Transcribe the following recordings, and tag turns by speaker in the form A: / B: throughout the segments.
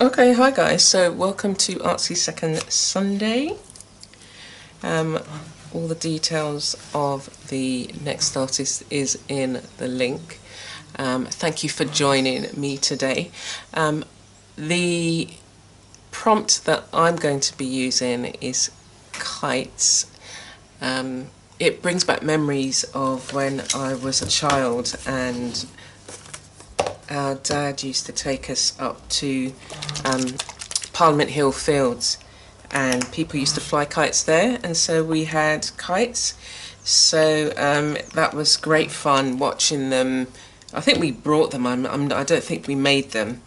A: Okay, hi guys, so welcome to Artsy Second Sunday. All the details of the next artist is in the link. Thank you for joining me today. The prompt that I'm going to be using is kites. It brings back memories of when I was a child and our dad used to take us up to Parliament Hill Fields, and people used to fly kites there, and so we had kites. So that was great fun watching them. I think we brought them. I don't think we made them,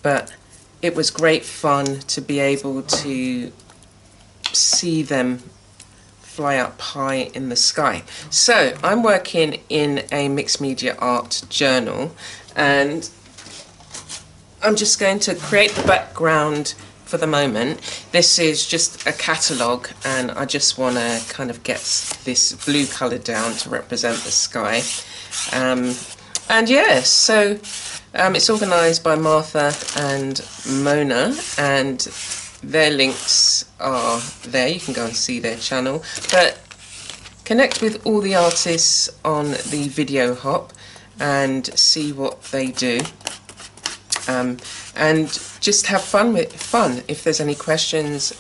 A: but it was great fun to be able to see them fly up high in the sky. So I'm working in a mixed media art journal, and I'm just going to create the background for the moment. This is just a catalogue, and I just want to kind of get this blue colour down to represent the sky. And yeah, so it's organised by Martha and Mona, and their links are there. You can go and see their channel, but connect with all the artists on the video hop and see what they do, and just have fun with fun. If there's any questions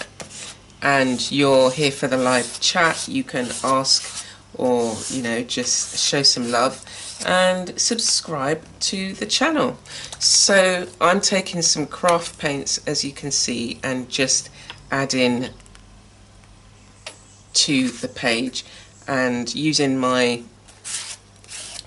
A: and you're here for the live chat, you can ask, or just show some love and subscribe to the channel. So I'm taking some craft paints, as you can see, and just adding to the page and using my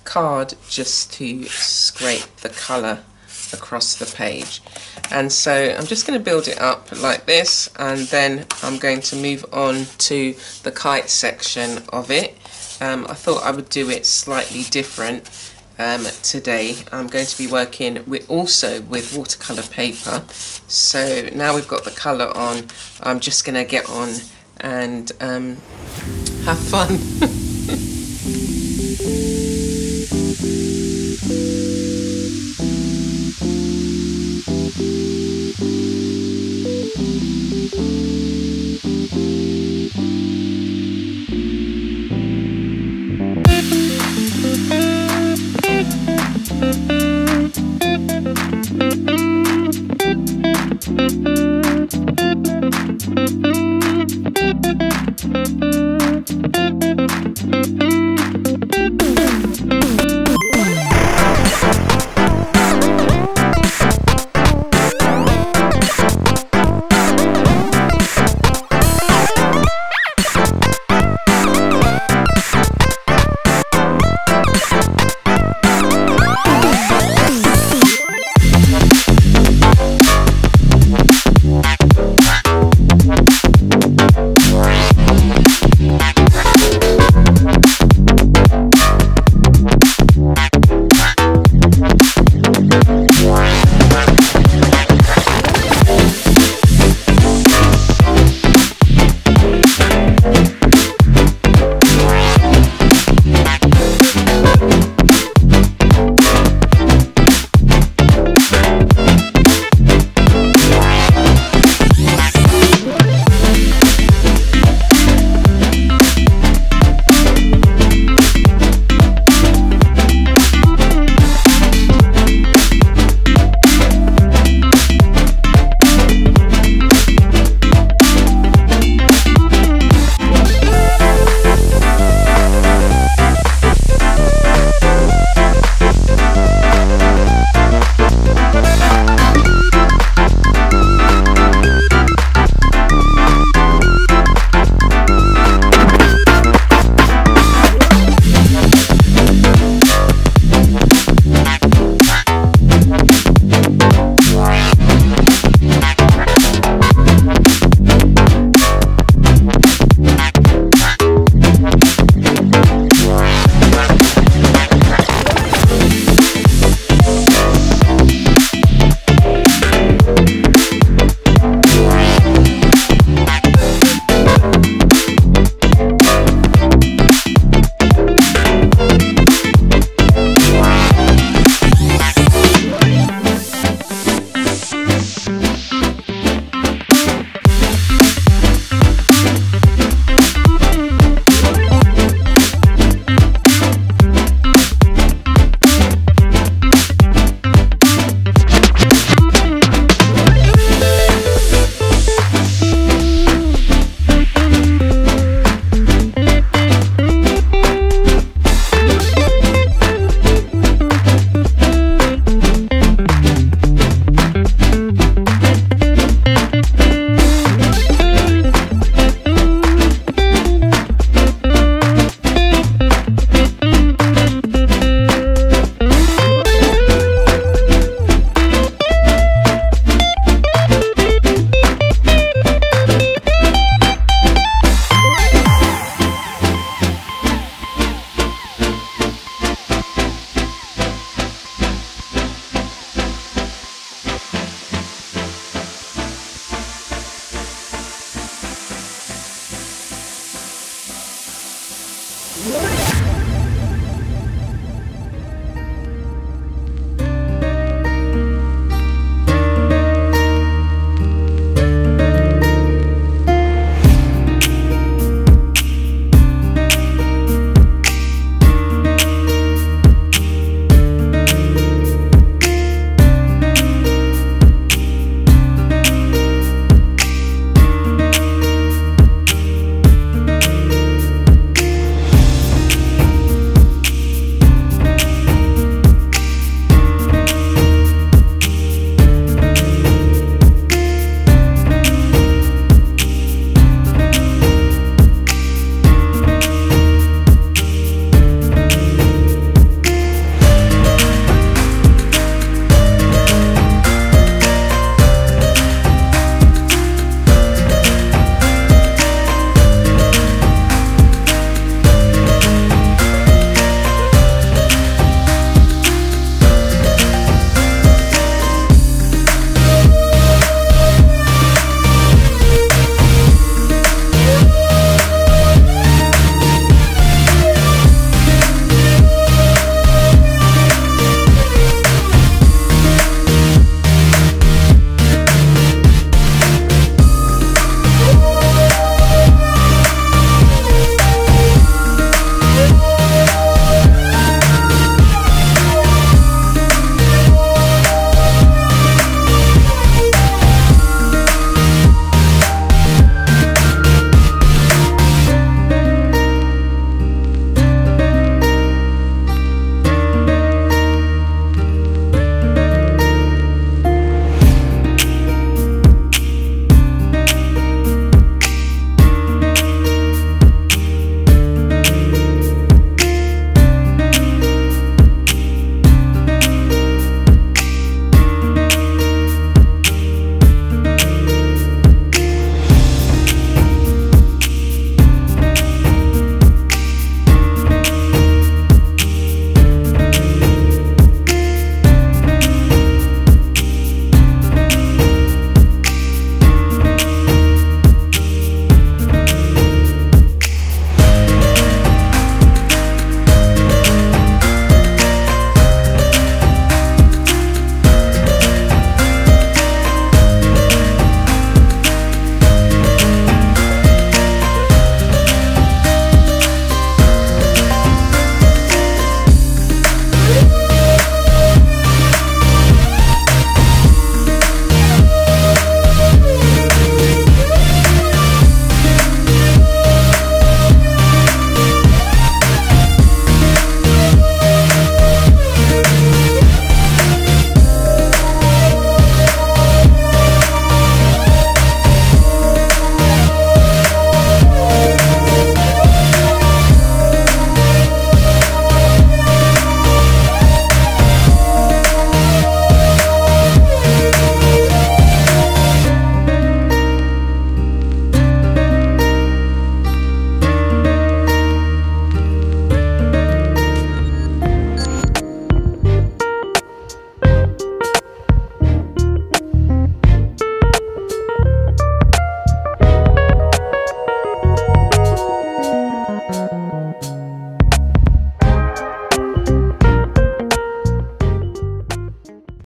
A: card just to scrape the colour across the page. And so I'm just going to build it up like this, and then I'm going to move on to the kite section of it. I thought I would do it slightly different today. I'm going to be working also with watercolour paper. So now we've got the colour on, I'm just going to get on and have fun.